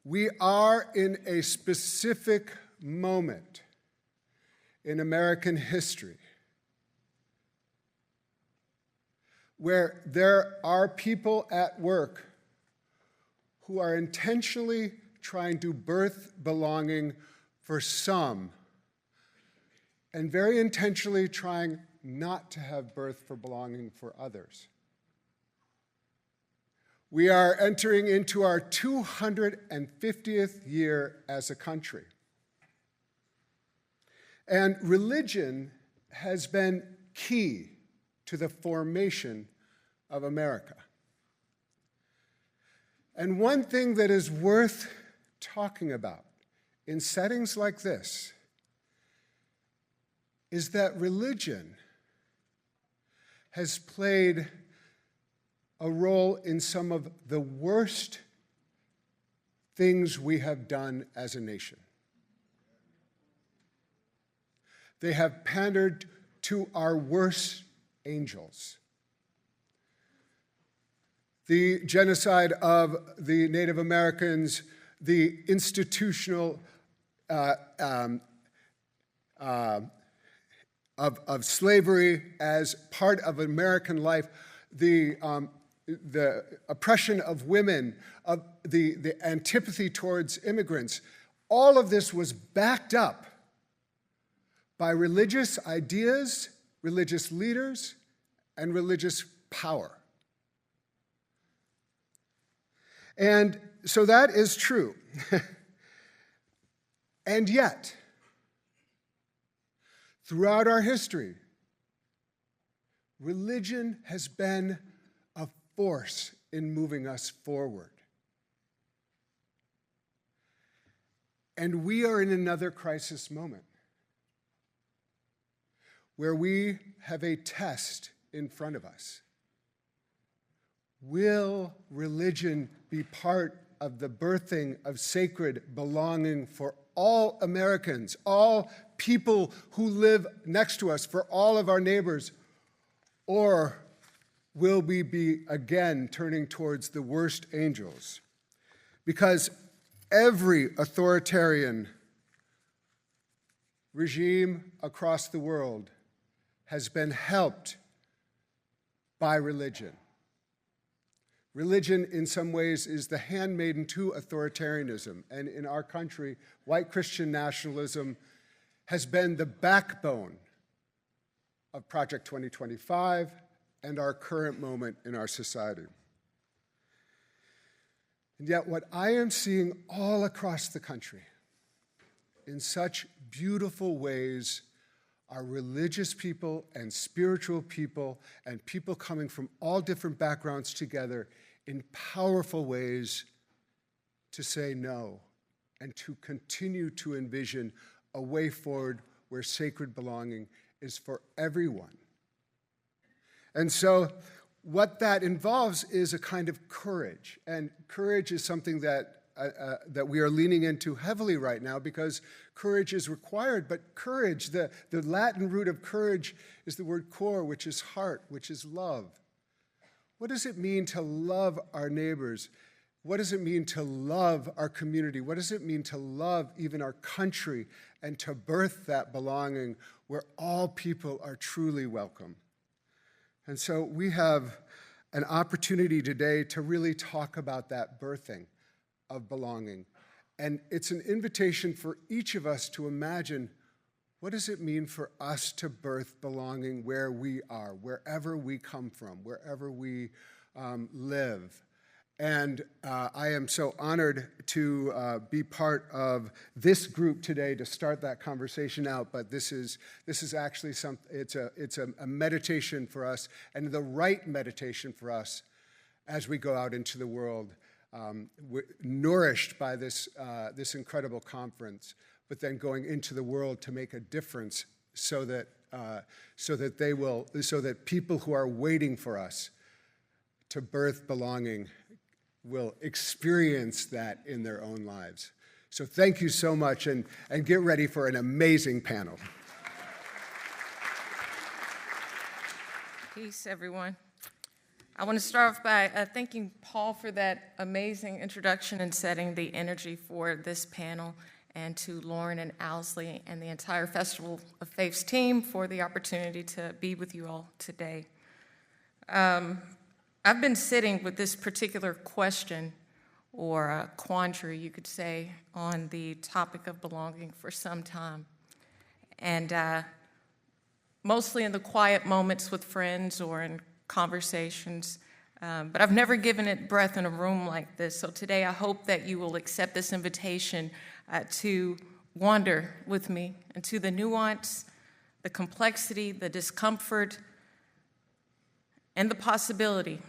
We are in a specific moment in American history where there are people at work who are intentionally trying to birth belonging for some, and very intentionally trying not to have birth for belonging for others. We are entering into our 250th year as a country. And religion has been key to the formation of America. And one thing that is worth talking about in settings like this is that religion has played a role in some of the worst things we have done as a nation. They have pandered to our worst angels. The genocide of the Native Americans, the institutional of slavery as part of American life, the oppression of women, of the antipathy towards immigrants, all of this was backed up by religious ideas, religious leaders, and religious power. And so that is true. And yet, throughout our history, religion has been a force in moving us forward. And we are in another crisis moment where we have a test in front of us. Will religion be part of the birthing of sacred belonging for all Americans, all people who live next to us, for all of our neighbors? Or will we be again turning towards the worst angels? Because every authoritarian regime across the world has been helped by religion. Religion, in some ways, is the handmaiden to authoritarianism. And in our country, white Christian nationalism has been the backbone of Project 2025 and our current moment in our society. And yet, what I am seeing all across the country, in such beautiful ways, are religious people and spiritual people and people coming from all different backgrounds together in powerful ways to say no and to continue to envision a way forward where sacred belonging is for everyone. And so what that involves is a kind of courage. And courage is something that we are leaning into heavily right now because courage is required. But courage, the Latin root of courage is the word cor, which is heart, which is love. What does it mean to love our neighbors? What does it mean to love our community? What does it mean to love even our country and to birth that belonging where all people are truly welcome? And so we have an opportunity today to really talk about that birthing of belonging. And it's an invitation for each of us to imagine, what does it mean for us to birth belonging where we are, wherever we come from, wherever we live? And I am so honored to be part of this group today to start that conversation out. But this is actually it's a meditation for us, and the right meditation for us as we go out into the world, nourished by this incredible conference, but then going into the world to make a difference, so that people who are waiting for us to birth belonging will experience that in their own lives. So thank you so much, and get ready for an amazing panel. Peace, everyone. I want to start off by thanking Paul for that amazing introduction and setting the energy for this panel, and to Lauren and Owsley and the entire Festival of Faiths team for the opportunity to be with you all today. I've been sitting with this particular question, or quandary, you could say, on the topic of belonging for some time. And mostly in the quiet moments with friends or in conversations, but I've never given it breath in a room like this. So today I hope that you will accept this invitation to wander with me into the nuance, the complexity, the discomfort, and the possibility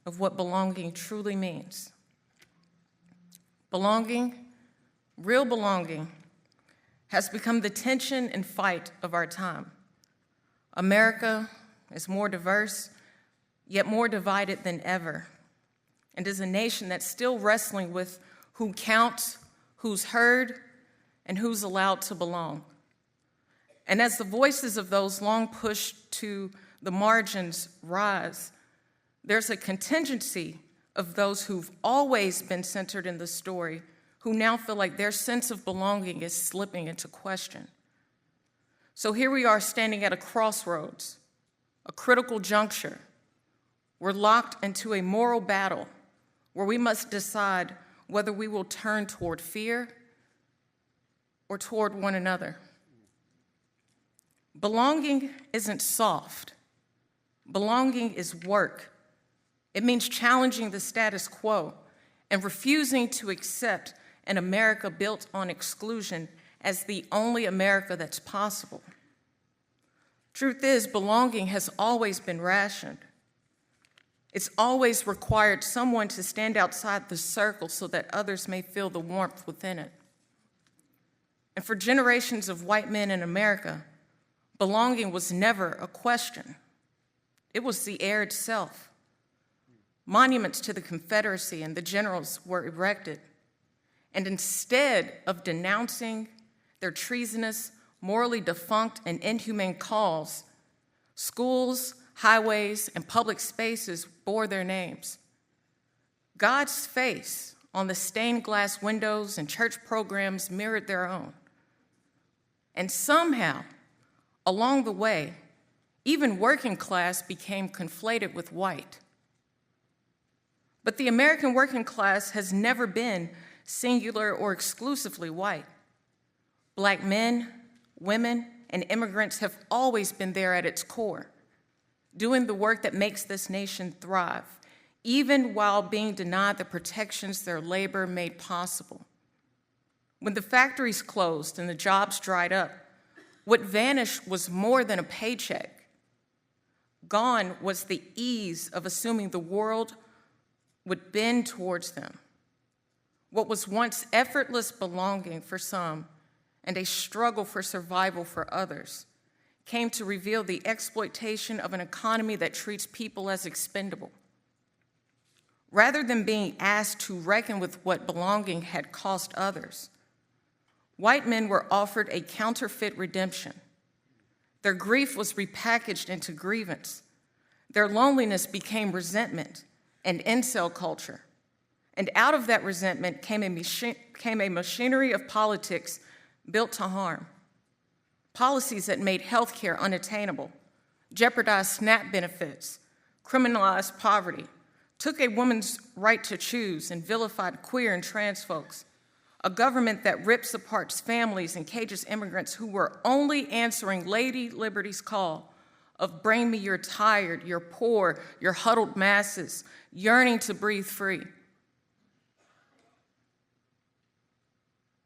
of what belonging truly means. Belonging, real belonging, has become the tension and fight of our time. America is more diverse, yet more divided than ever, and is a nation that's still wrestling with who counts, who's heard, and who's allowed to belong. And as the voices of those long pushed to the margins rise, there's a contingency of those who've always been centered in the story who now feel like their sense of belonging is slipping into question. So here we are standing at a crossroads, a critical juncture. We're locked into a moral battle where we must decide whether we will turn toward fear or toward one another. Belonging isn't soft. Belonging is work. It means challenging the status quo and refusing to accept an America built on exclusion as the only America that's possible. Truth is, belonging has always been rationed. It's always required someone to stand outside the circle so that others may feel the warmth within it. And for generations of white men in America, belonging was never a question. It was the air itself. Monuments to the Confederacy and the generals were erected. And instead of denouncing their treasonous, morally defunct, and inhumane cause, schools, highways, and public spaces bore their names. God's face on the stained glass windows and church programs mirrored their own. And somehow, along the way, even working class became conflated with white. But the American working class has never been singular or exclusively white. Black men, women, and immigrants have always been there at its core, doing the work that makes this nation thrive, even while being denied the protections their labor made possible. When the factories closed and the jobs dried up, what vanished was more than a paycheck. Gone was the ease of assuming the world would bend towards them. What was once effortless belonging for some and a struggle for survival for others came to reveal the exploitation of an economy that treats people as expendable. Rather than being asked to reckon with what belonging had cost others, white men were offered a counterfeit redemption. Their grief was repackaged into grievance. Their loneliness became resentment and incel culture. And out of that resentment came a machinery of politics built to harm. Policies that made health care unattainable, jeopardized SNAP benefits, criminalized poverty, took a woman's right to choose, and vilified queer and trans folks. A government that rips apart families and cages immigrants who were only answering Lady Liberty's call of bring me your tired, your poor, your huddled masses, yearning to breathe free.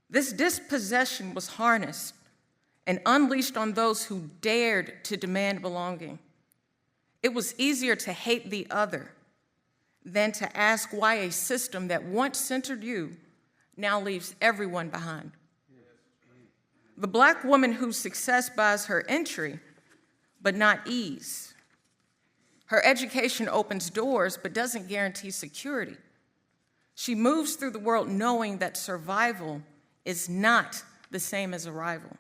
This dispossession was harnessed and unleashed on those who dared to demand belonging. It was easier to hate the other than to ask why a system that once centered you now leaves everyone behind. The Black woman whose success buys her entry, but not ease. Her education opens doors, but doesn't guarantee security. She moves through the world knowing that survival is not the same as arrival.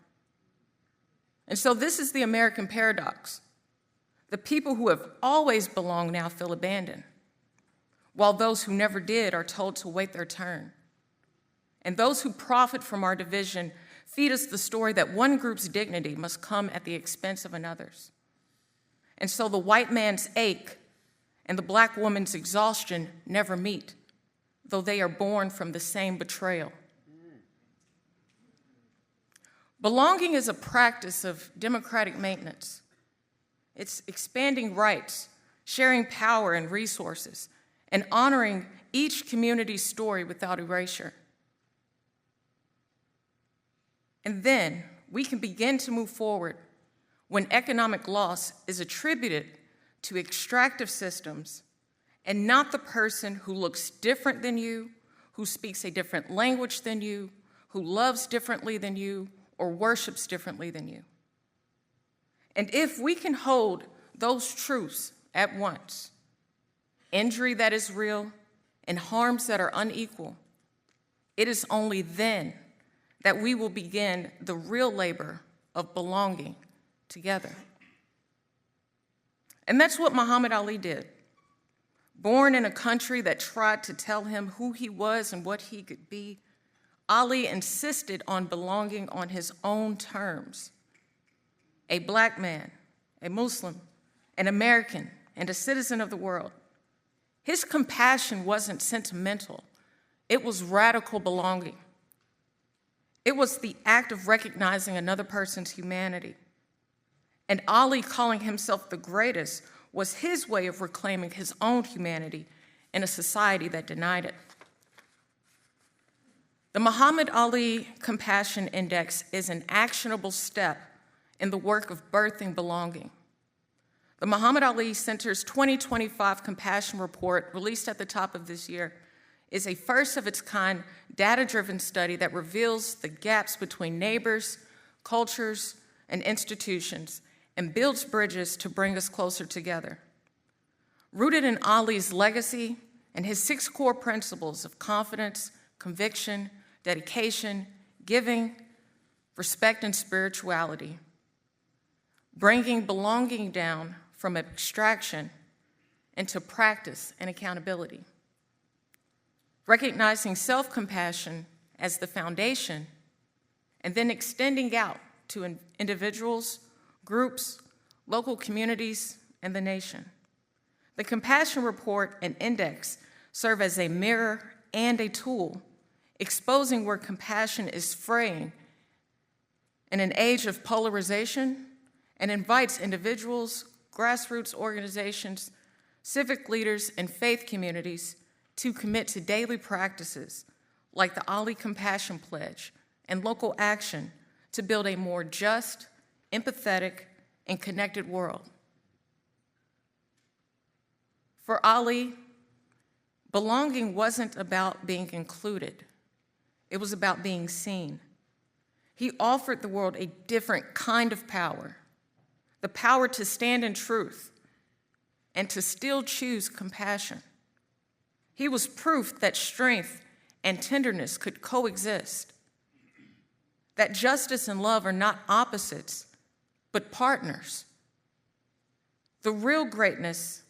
And so this is the American paradox. The people who have always belonged now feel abandoned. while those who never did are told to wait their turn. And those who profit from our division feed us the story that one group's dignity must come at the expense of another's. And so the white man's ache and the black woman's exhaustion never meet, though they are born from the same betrayal. Belonging is a practice of democratic maintenance. It's expanding rights, sharing power and resources, and honoring each community's story without erasure. And then we can begin to move forward when economic loss is attributed to extractive systems and not the person who looks different than you, who speaks a different language than you, who loves differently than you, or worships differently than you. And if we can hold those truths at once, injury that is real and harms that are unequal, it is only then that we will begin the real labor of belonging together. And that's what Muhammad Ali did. Born in a country that tried to tell him who he was and what he could be, Ali insisted on belonging on his own terms. A black man, a Muslim, an American, and a citizen of the world. His compassion wasn't sentimental, it was radical belonging. It was the act of recognizing another person's humanity. And Ali calling himself the greatest was his way of reclaiming his own humanity in a society that denied it. The Muhammad Ali Compassion Index is an actionable step in the work of birthing belonging. The Muhammad Ali Center's 2025 Compassion Report, released at the top of this year, is a first-of-its-kind data-driven study that reveals the gaps between neighbors, cultures, and institutions, and builds bridges to bring us closer together. Rooted in Ali's legacy and his 6 core principles of confidence, conviction, dedication, giving, respect, and spirituality, bringing belonging down from abstraction into practice and accountability, recognizing self-compassion as the foundation, and then extending out to individuals, groups, local communities, and the nation. The Compassion Report and Index serve as a mirror and a tool, exposing where compassion is fraying in an age of polarization, and invites individuals, grassroots organizations, civic leaders, and faith communities to commit to daily practices like the Ali Compassion Pledge and local action to build a more just, empathetic, and connected world. For Ali, belonging wasn't about being included. It was about being seen. He offered the world a different kind of power, the power to stand in truth and to still choose compassion. He was proof that strength and tenderness could coexist, that justice and love are not opposites, but partners. The real greatness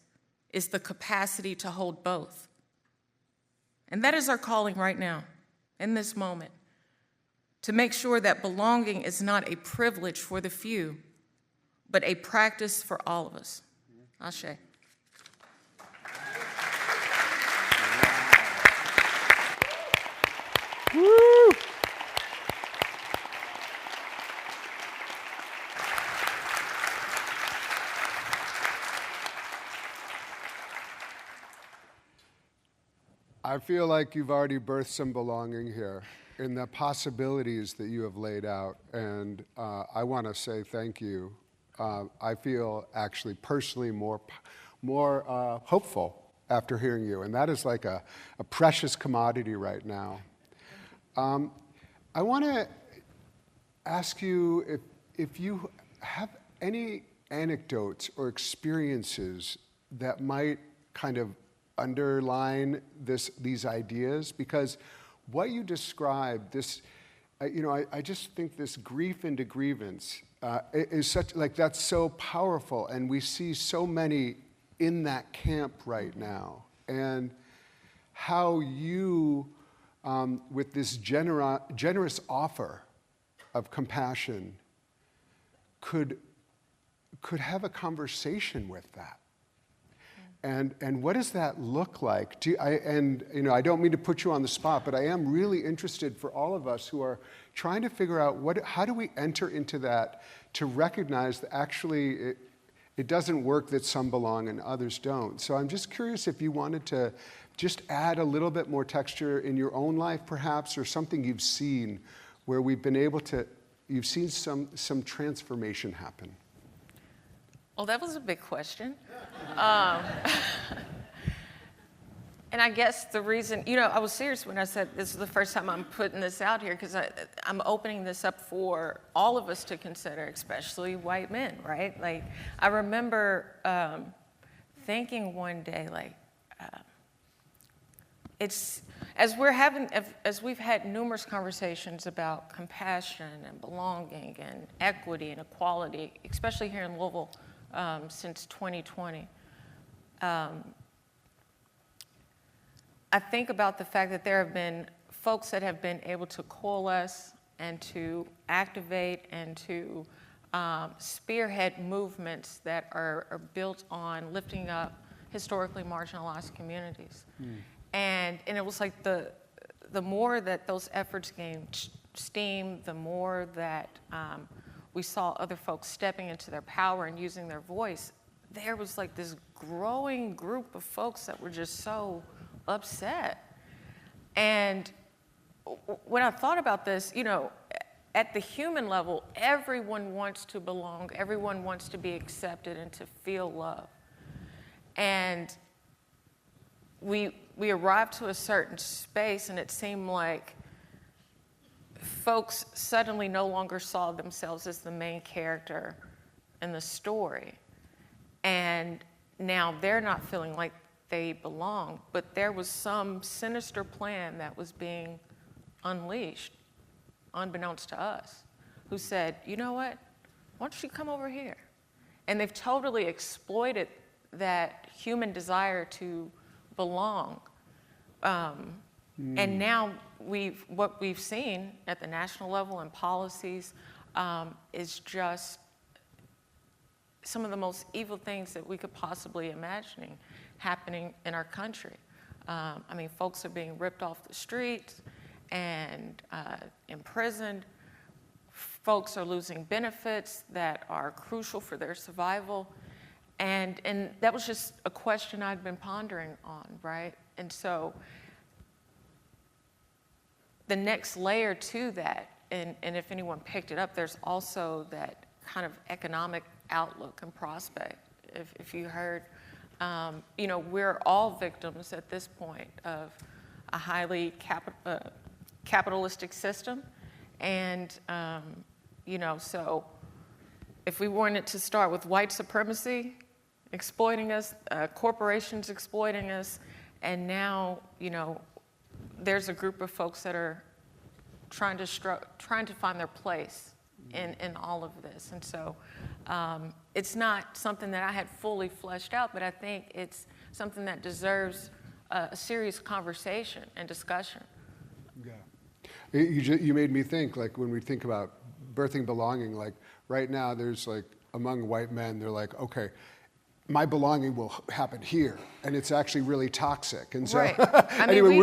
is the capacity to hold both. And that is our calling right now, in this moment, to make sure that belonging is not a privilege for the few, but a practice for all of us. Ashe. Woo! I feel like you've already birthed some belonging here in the possibilities that you have laid out, and I want to say thank you. I feel actually personally more hopeful after hearing you, and that is like a precious commodity right now. I want to ask you if you have any anecdotes or experiences that might kind of underline these ideas, because what you described, this, I just think this grief into grievance is such, like, that's so powerful, and we see so many in that camp right now. And how you, with this generous offer of compassion, could have a conversation with that. And what does that look like? I don't mean to put you on the spot, but I am really interested for all of us who are trying to figure out how do we enter into that to recognize that actually it doesn't work that some belong and others don't. So I'm just curious if you wanted to just add a little bit more texture in your own life, perhaps, or something you've seen where you've seen some transformation happen. Well, that was a big question. And I guess the reason, I was serious when I said this is the first time I'm putting this out here, because I'm opening this up for all of us to consider, especially white men, right? Like, I remember thinking one day, like, it's, as we've had numerous conversations about compassion and belonging and equity and equality, especially here in Louisville, since 2020. I think about the fact that there have been folks that have been able to coalesce and to activate and to spearhead movements that are built on lifting up historically marginalized communities. And it was like the more that those efforts gained steam, the more that we saw other folks stepping into their power and using their voice, there was like this growing group of folks that were just so upset. And when I thought about this, at the human level, everyone wants to belong, everyone wants to be accepted and to feel love. And we arrived to a certain space, and it seemed like folks suddenly no longer saw themselves as the main character in the story. And now they're not feeling like they belong, but there was some sinister plan that was being unleashed, unbeknownst to us, who said, you know what, why don't you come over here? And they've totally exploited that human desire to belong. And now what we've seen at the national level and policies is just some of the most evil things that we could possibly imagine happening in our country. Folks are being ripped off the streets and imprisoned. Folks are losing benefits that are crucial for their survival. And that was just a question I'd been pondering on, right? And so the next layer to that, and if anyone picked it up, there's also that kind of economic outlook and prospect. If you heard, we're all victims at this point of a highly capitalistic system. And, so if we wanted to start with white supremacy exploiting us, corporations exploiting us, and now, there's a group of folks that are trying to find their place in all of this. And so it's not something that I had fully fleshed out, but I think it's something that deserves a serious conversation and discussion. Yeah. You made me think, like, when we think about birthing belonging, like, right now there's, like, among white men, they're like, okay, my belonging will happen here, and it's actually really toxic. And so, right. anyway,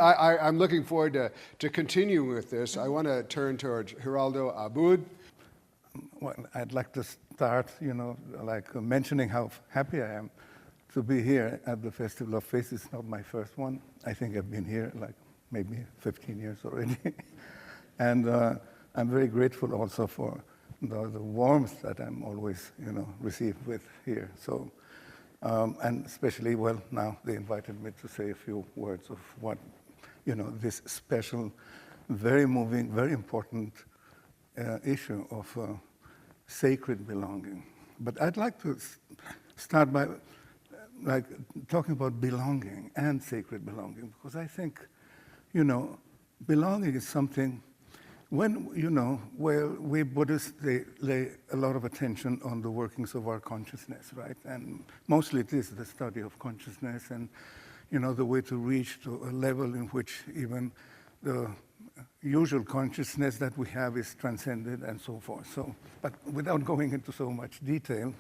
I'm looking forward to continuing with this. I want to turn towards Gerardo Abboud. Well, I'd like to start, mentioning how happy I am to be here at the Festival of Faith. It's not my first one. I think I've been here maybe 15 years already. And I'm very grateful also for the warmth that I'm always, received with here. So, and especially, now they invited me to say a few words of what, this special, very moving, very important issue of sacred belonging. But I'd like to start by, talking about belonging and sacred belonging, because I think, belonging is something. When, we Buddhists, they lay a lot of attention on the workings of our consciousness, right? And mostly it is the study of consciousness. And, the way to reach to a level in which even the usual consciousness that we have is transcended and so forth. So, but without going into so much detail,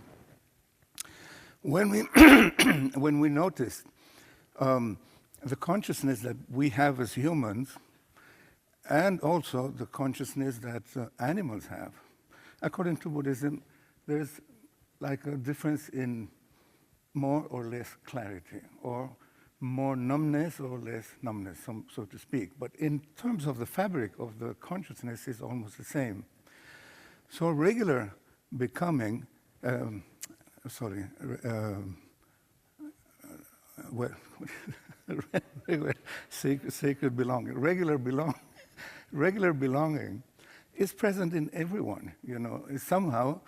when we when we notice the consciousness that we have as humans, and also the consciousness that animals have, according to Buddhism, there's like a difference in more or less clarity, or more numbness or less numbness, so to speak. But in terms of the fabric of the consciousness, is almost the same. So regular becoming, sacred belonging, regular belonging is present in everyone. Somehow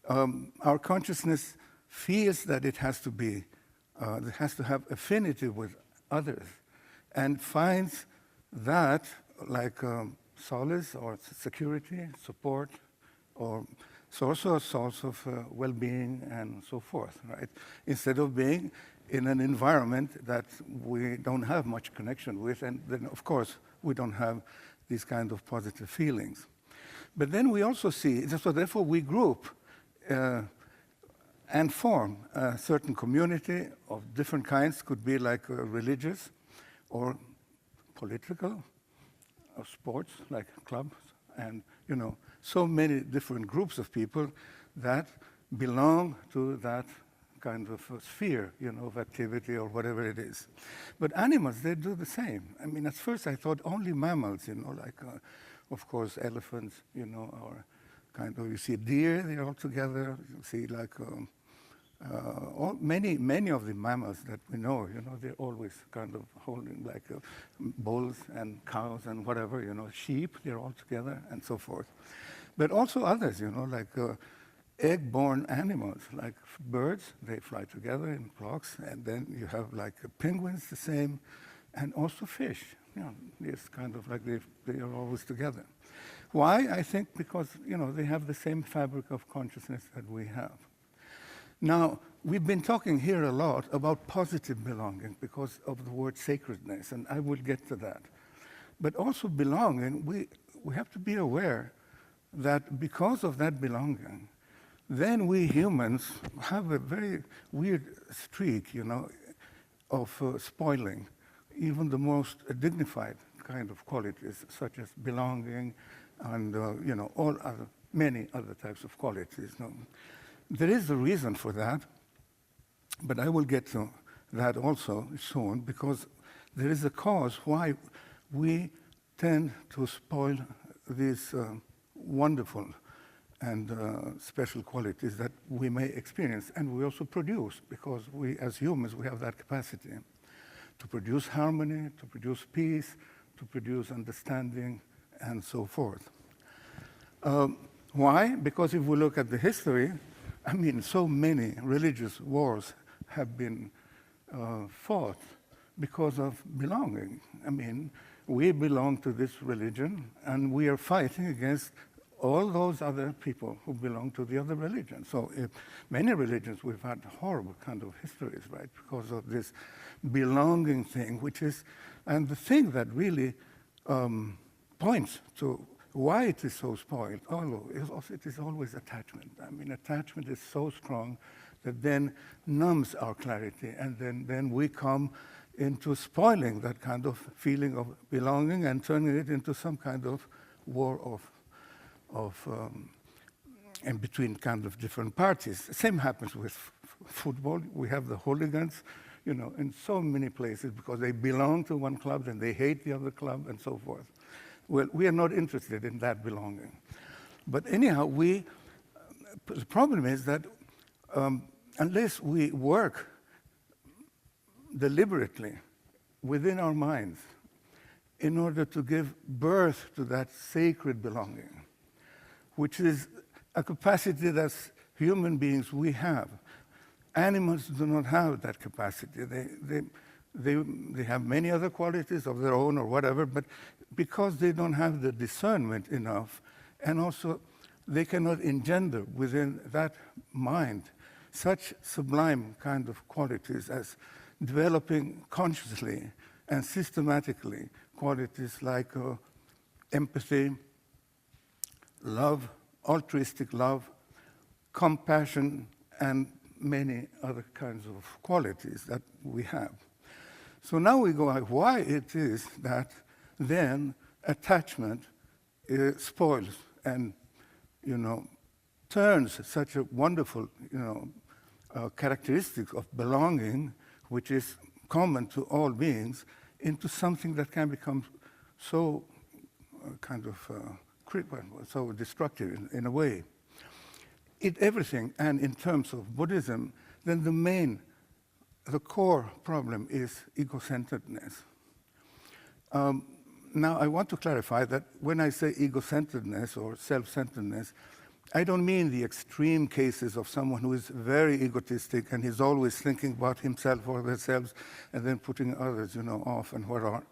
our consciousness feels that it has to be, it has to have affinity with others, and finds that like solace or security, support, or it's also a source of well-being and so forth, right? Instead of being in an environment that we don't have much connection with, and then of course we don't have these kind of positive feelings. But then we also see, so therefore we group and form a certain community of different kinds, could be like religious or political, or sports, like clubs, and so many different groups of people that belong to that kind of sphere, of activity or whatever it is. But animals, they do the same. I mean, at first I thought only mammals, like, of course, elephants, or kind of, you see deer, they're all together. You see, like, many of the mammals that we know, they're always kind of holding, like, bulls and cows and whatever, sheep, they're all together and so forth. But also others, like egg-born animals, like birds, they fly together in flocks, and then you have like penguins, the same, and also fish. It's kind of like they are always together. Why? I think because they have the same fabric of consciousness that we have. Now, we've been talking here a lot about positive belonging because of the word sacredness, and I will get to that. But also belonging, we have to be aware that because of that belonging, then we humans have a very weird streak, of spoiling even the most dignified kind of qualities, such as belonging and, many other types of qualities. There is a reason for that, but I will get to that also soon, because there is a cause why we tend to spoil these wonderful and special qualities that we may experience, and we also produce, because we, as humans, we have that capacity to produce harmony, to produce peace, to produce understanding, and so forth. Why? Because if we look at the history, I mean, so many religious wars have been fought because of belonging. I mean, we belong to this religion, and we are fighting against all those other people who belong to the other religion. So many religions, we've had horrible kind of histories, right, because of this belonging thing, which is, and the thing that really points to why it is so spoiled, although it is always attachment. I mean, attachment is so strong that then numbs our clarity, and then we come into spoiling that kind of feeling of belonging and turning it into some kind of war of and between kind of different parties. Same happens with football. We have the hooligans, in so many places because they belong to one club and they hate the other club and so forth. Well, we are not interested in that belonging. But anyhow, the problem is that unless we work deliberately within our minds in order to give birth to that sacred belonging, which is a capacity that human beings we have. Animals do not have that capacity. They have many other qualities of their own or whatever, but because they don't have the discernment enough, and also they cannot engender within that mind such sublime kind of qualities as developing consciously and systematically qualities like empathy, love, altruistic love, compassion, and many other kinds of qualities that we have. So now we go at why it is that then attachment spoils and, turns such a wonderful, characteristic of belonging, which is common to all beings, into something that can become so so destructive in a way. Everything, and in terms of Buddhism, then the core problem is ego-centeredness. Now, I want to clarify that when I say ego-centeredness or self-centeredness, I don't mean the extreme cases of someone who is very egotistic and he's always thinking about himself or themselves and then putting others, off and whatnot.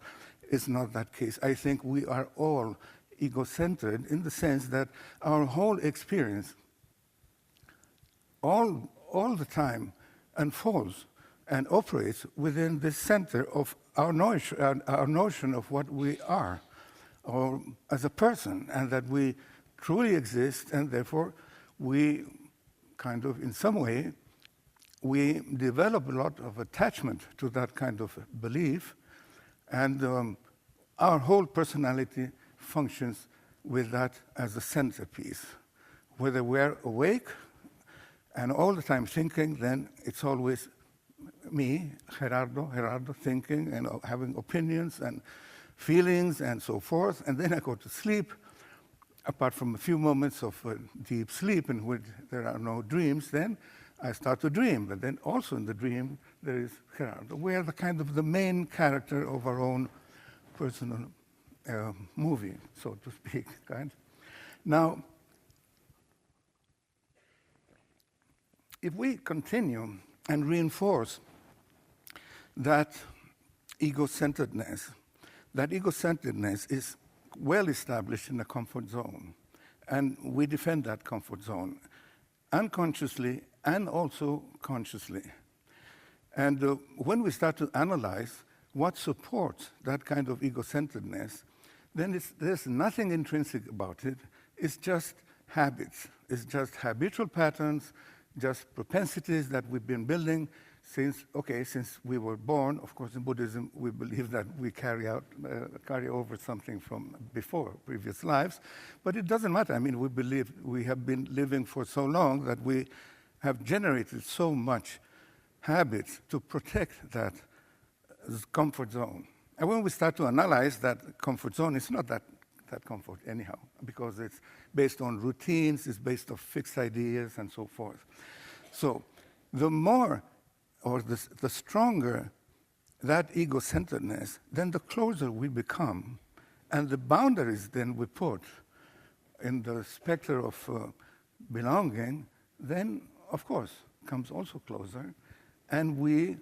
It's not that case. I think we are all ego-centered in the sense that our whole experience all the time unfolds and operates within the center of our notion of what we are or as a person, and that we truly exist, and therefore we in some way, we develop a lot of attachment to that kind of belief, and our whole personality functions with that as a centerpiece. Whether we're awake and all the time thinking, then it's always me, Gerardo, thinking and having opinions and feelings and so forth. And then I go to sleep, apart from a few moments of deep sleep in which there are no dreams, then I start to dream. But then also in the dream, there is Gerardo. We are the main character of our own personal movie, so to speak. Now, if we continue and reinforce that ego-centeredness is well established in a comfort zone, and we defend that comfort zone unconsciously and also consciously. And when we start to analyze what supports that kind of ego-centeredness, then there's nothing intrinsic about it. It's just habits. It's just habitual patterns, just propensities that we've been building since we were born. Of course, in Buddhism, we believe that we carry over something from before, previous lives. But it doesn't matter. I mean, we believe we have been living for so long that we have generated so much habits to protect that comfort zone. And when we start to analyze that comfort zone, it's not that comfort anyhow, because it's based on routines, it's based on fixed ideas and so forth. So the more or the stronger that ego-centeredness, then the closer we become, and the boundaries then we put in the specter of belonging, then of course comes also closer, and we,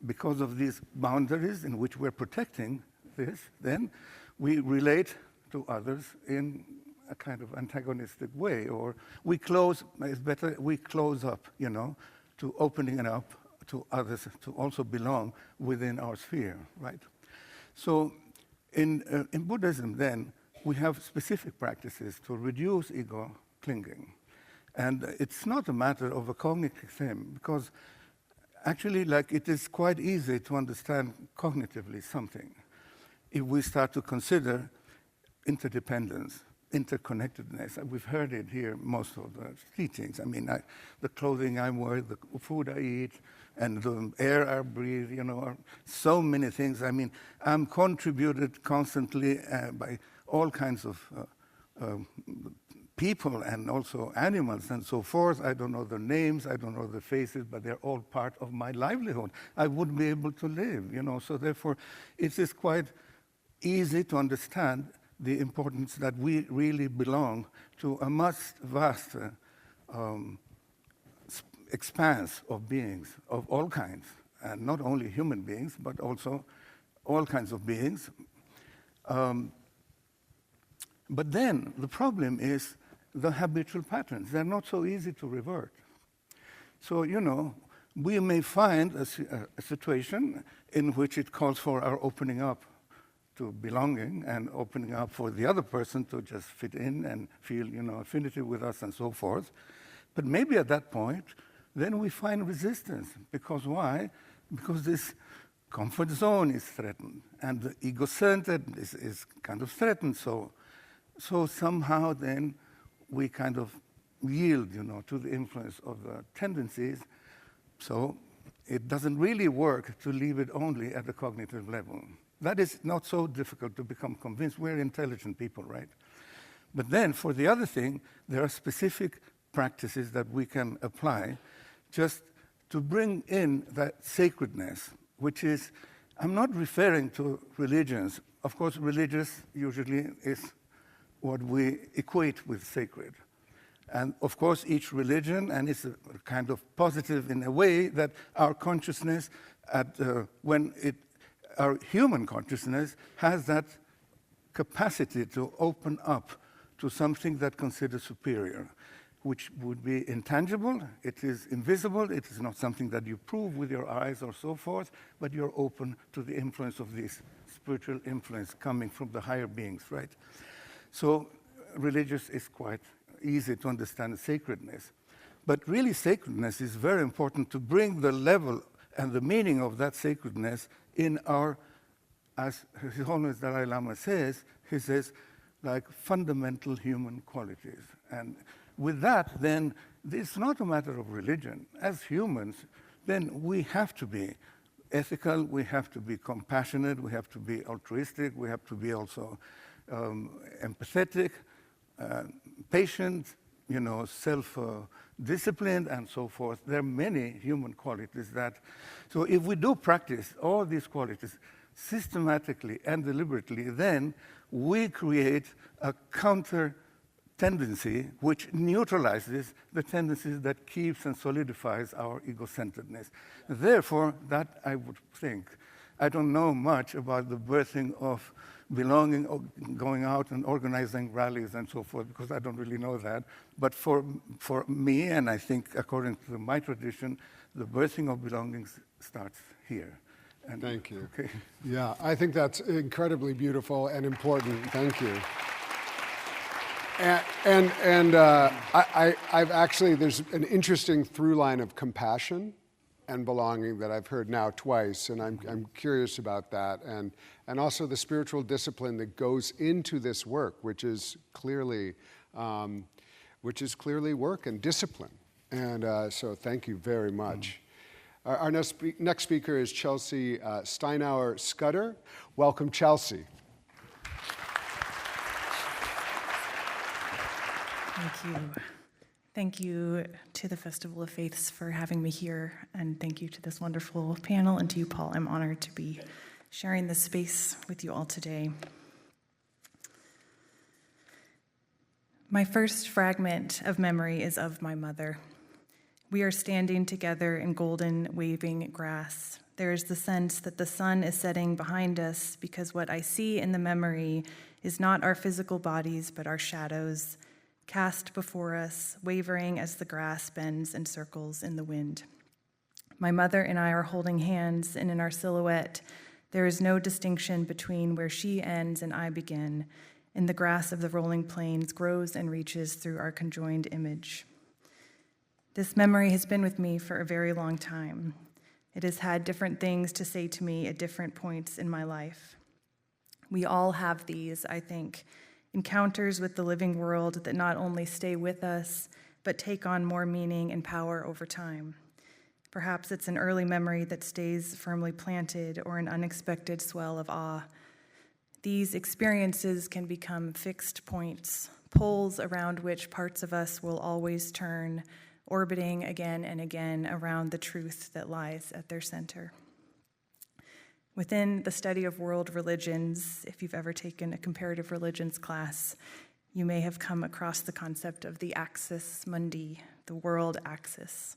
because of these boundaries in which we're protecting this, then we relate to others in a kind of antagonistic way, or we close up, to opening it up to others to also belong within our sphere, right? So in Buddhism, then, we have specific practices to reduce ego clinging. And it's not a matter of a cognitive thing, because actually, it is quite easy to understand cognitively something if we start to consider interdependence, interconnectedness. We've heard it here, most of the teachings. I mean, the clothing I wear, the food I eat, and the air I breathe, so many things. I mean, I'm contributed constantly by all kinds of people and also animals and so forth. I don't know their names, I don't know their faces, but they're all part of my livelihood. I wouldn't be able to live, So therefore, it is quite easy to understand the importance that we really belong to a much vaster expanse of beings of all kinds, and not only human beings, but also all kinds of beings. But then the problem is the habitual patterns. They're not so easy to revert. So, we may find a situation in which it calls for our opening up to belonging and opening up for the other person to just fit in and feel, affinity with us and so forth. But maybe at that point, then we find resistance. Because why? Because this comfort zone is threatened, and the ego-centeredness is kind of threatened. So somehow then we kind of yield, to the influence of the tendencies. So it doesn't really work to leave it only at the cognitive level. That is not so difficult to become convinced. We're intelligent people, right? But then for the other thing, there are specific practices that we can apply just to bring in that sacredness, which is, I'm not referring to religions. Of course, religious usually is what we equate with sacred. And of course, each religion, and it's a kind of positive in a way that our consciousness, our human consciousness has that capacity to open up to something that considers superior, which would be intangible, it is invisible, it is not something that you prove with your eyes or so forth, but you're open to the influence of this spiritual influence coming from the higher beings, right? So religious is quite easy to understand sacredness. But really sacredness is very important to bring the level and the meaning of that sacredness in our, as His Holiness Dalai Lama says, he says, like fundamental human qualities. And with that, then, it's not a matter of religion. As humans, then we have to be ethical, we have to be compassionate, we have to be altruistic, we have to be also empathetic, patient, self-disciplined, and so forth. There are many human qualities that, so if we do practice all these qualities systematically and deliberately, then we create a counter tendency which neutralizes the tendencies that keeps and solidifies our ego-centeredness. Therefore, that I would think, I don't know much about the birthing of belonging, or going out and organizing rallies and so forth, because I don't really know that. But for me, and I think according to my tradition, the birthing of belongings starts here. And thank you. Okay. Yeah, I think that's incredibly beautiful and important. Thank you. I've actually, there's an interesting through line of compassion and belonging that I've heard now twice, and I'm curious about that, and also the spiritual discipline that goes into this work, which is clearly work and discipline. And so thank you very much. Our next speaker is Chelsea Steinauer-Scudder. Welcome, Chelsea. Thank you. Thank you to the Festival of Faiths for having me here, and thank you to this wonderful panel, and to you, Paul. I'm honored to be sharing this space with you all today. My first fragment of memory is of my mother. We are standing together in golden, waving grass. There is the sense that the sun is setting behind us, because what I see in the memory is not our physical bodies, but our shadows, cast before us, wavering as the grass bends and circles in the wind. My mother and I are holding hands, and in our silhouette, there is no distinction between where she ends and I begin, and the grass of the rolling plains grows and reaches through our conjoined image. This memory has been with me for a very long time. It has had different things to say to me at different points in my life. We all have these, I think, encounters with the living world that not only stay with us, but take on more meaning and power over time. Perhaps it's an early memory that stays firmly planted, or an unexpected swell of awe. These experiences can become fixed points, poles around which parts of us will always turn, orbiting again and again around the truth that lies at their center. Within the study of world religions, if you've ever taken a comparative religions class, you may have come across the concept of the axis mundi, the world axis,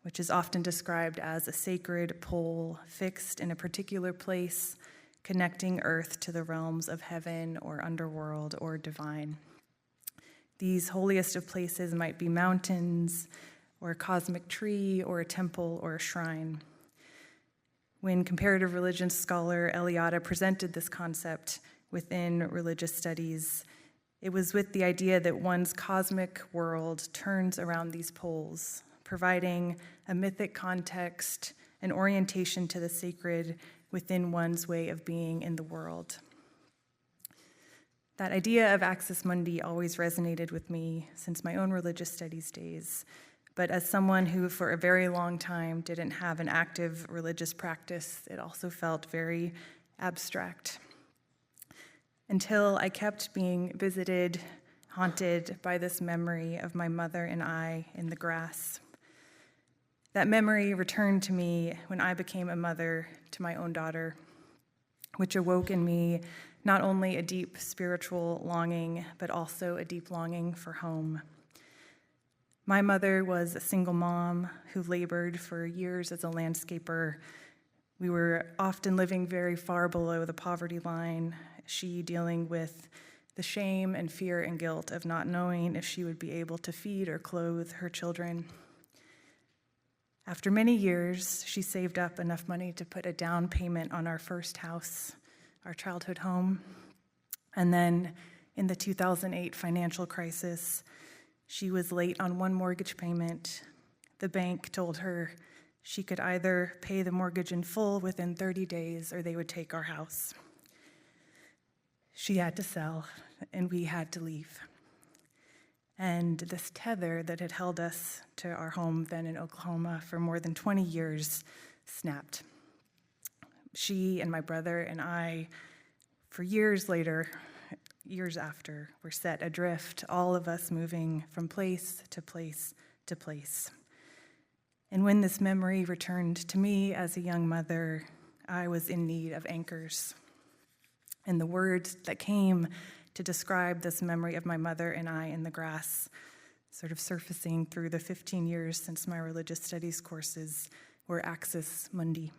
which is often described as a sacred pole fixed in a particular place, connecting earth to the realms of heaven or underworld or divine. These holiest of places might be mountains, or a cosmic tree, or a temple, or a shrine. When comparative religion scholar Eliade presented this concept within religious studies, it was with the idea that one's cosmic world turns around these poles, providing a mythic context and orientation to the sacred within one's way of being in the world. That idea of Axis Mundi always resonated with me since my own religious studies days, but as someone who for a very long time didn't have an active religious practice, it also felt very abstract. Until I kept being visited, haunted by this memory of my mother and I in the grass. That memory returned to me when I became a mother to my own daughter, which awoke in me not only a deep spiritual longing, but also a deep longing for home. My mother was a single mom who labored for years as a landscaper. We were often living very far below the poverty line, she dealing with the shame and fear and guilt of not knowing if she would be able to feed or clothe her children. After many years, she saved up enough money to put a down payment on our first house, our childhood home. And then in the 2008 financial crisis, she was late on one mortgage payment. The bank told her she could either pay the mortgage in full within 30 days or they would take our house. She had to sell, and we had to leave. And this tether that had held us to our home then in Oklahoma for more than 20 years snapped. She and my brother and I, for years later, years after, were set adrift, all of us moving from place to place to place. And when this memory returned to me as a young mother, I was in need of anchors. And the words that came to describe this memory of my mother and I in the grass, sort of surfacing through the 15 years since my religious studies courses, were Axis Mundi.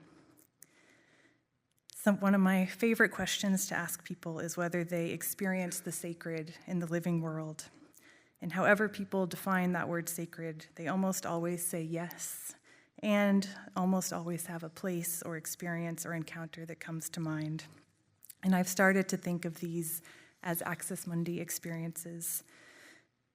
One of my favorite questions to ask people is whether they experience the sacred in the living world. And however people define that word sacred, they almost always say yes, and almost always have a place or experience or encounter that comes to mind. And I've started to think of these as Axis Mundi experiences.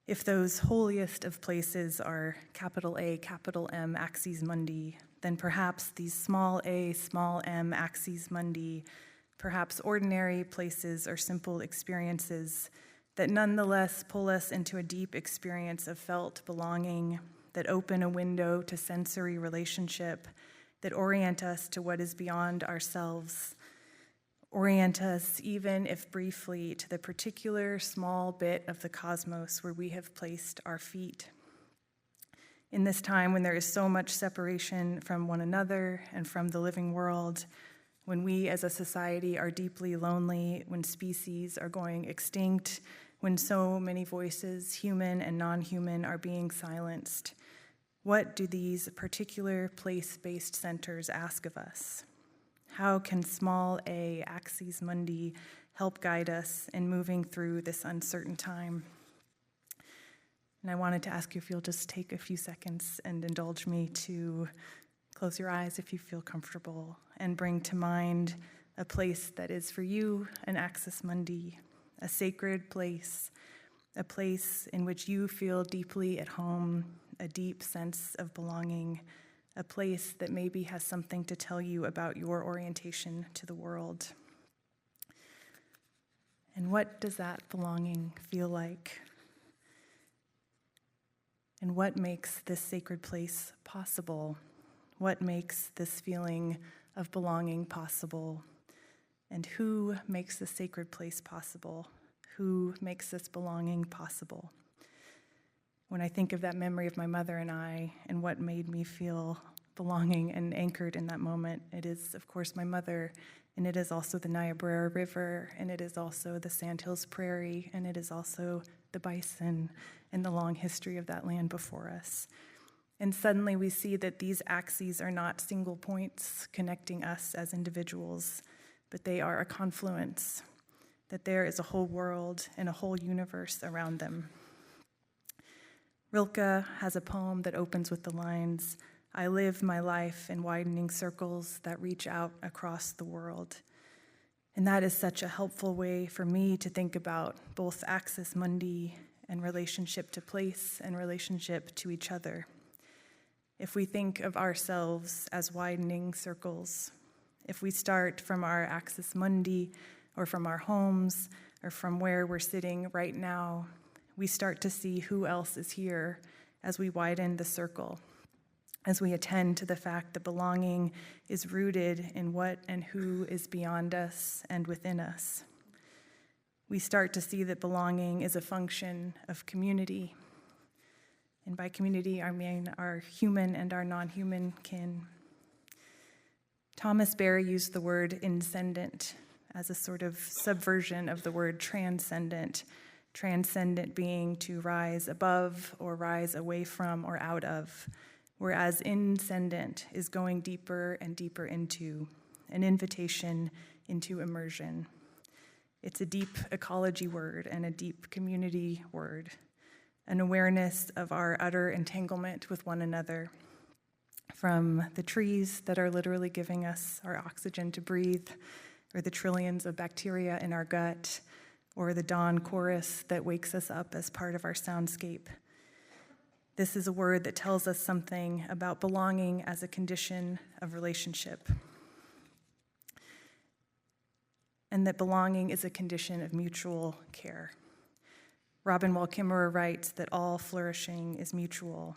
If those holiest of places are capital A, capital M, Axis Mundi, then perhaps these small a, small m, Axis Mundi, perhaps ordinary places or simple experiences that nonetheless pull us into a deep experience of felt belonging, that open a window to sensory relationship, that orient us to what is beyond ourselves, orient us, even if briefly, to the particular small bit of the cosmos where we have placed our feet. In this time when there is so much separation from one another and from the living world, when we as a society are deeply lonely, when species are going extinct, when so many voices, human and non-human, are being silenced, what do these particular place-based centers ask of us? How can small a, Axis Mundi, help guide us in moving through this uncertain time? And I wanted to ask you if you'll just take a few seconds and indulge me to close your eyes if you feel comfortable and bring to mind a place that is for you an Axis Mundi, a sacred place, a place in which you feel deeply at home, a deep sense of belonging, a place that maybe has something to tell you about your orientation to the world. And what does that belonging feel like? And what makes this sacred place possible? What makes this feeling of belonging possible? And who makes this sacred place possible? Who makes this belonging possible? When I think of that memory of my mother and I and what made me feel belonging and anchored in that moment, it is, of course, my mother, and it is also the Niobrara River, and it is also the Sandhills Prairie, and it is also the bison and the long history of that land before us. And suddenly we see that these axes are not single points connecting us as individuals, but they are a confluence, that there is a whole world and a whole universe around them. Rilke has a poem that opens with the lines, "I live my life in widening circles that reach out across the world." And that is such a helpful way for me to think about both axis mundi and relationship to place and relationship to each other. If we think of ourselves as widening circles, if we start from our axis mundi or from our homes or from where we're sitting right now, we start to see who else is here as we widen the circle, as we attend to the fact that belonging is rooted in what and who is beyond us and within us. We start to see that belonging is a function of community. And by community, I mean our human and our non-human kin. Thomas Berry used the word incendent as a sort of subversion of the word transcendent, transcendent being to rise above or rise away from or out of, whereas incendent is going deeper and deeper into, an invitation into immersion. It's a deep ecology word and a deep community word, an awareness of our utter entanglement with one another, from the trees that are literally giving us our oxygen to breathe, or the trillions of bacteria in our gut, or the dawn chorus that wakes us up as part of our soundscape. This is a word that tells us something about belonging as a condition of relationship, and that belonging is a condition of mutual care. Robin Wall Kimmerer writes that all flourishing is mutual,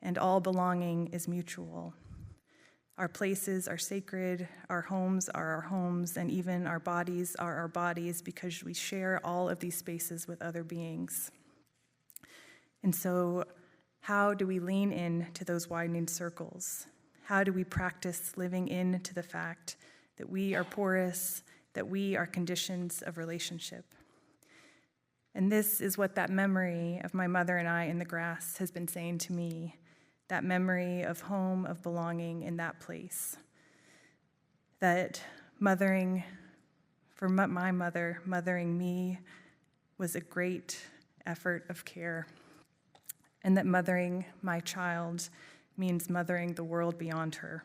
and all belonging is mutual. Our places are sacred, our homes are our homes, and even our bodies are our bodies because we share all of these spaces with other beings. And so, how do we lean in to those widening circles? How do we practice living into the fact that we are porous, that we are conditions of relationship? And this is what that memory of my mother and I in the grass has been saying to me, that memory of home, of belonging in that place. That mothering, for my mother, mothering me was a great effort of care. And that mothering my child means mothering the world beyond her.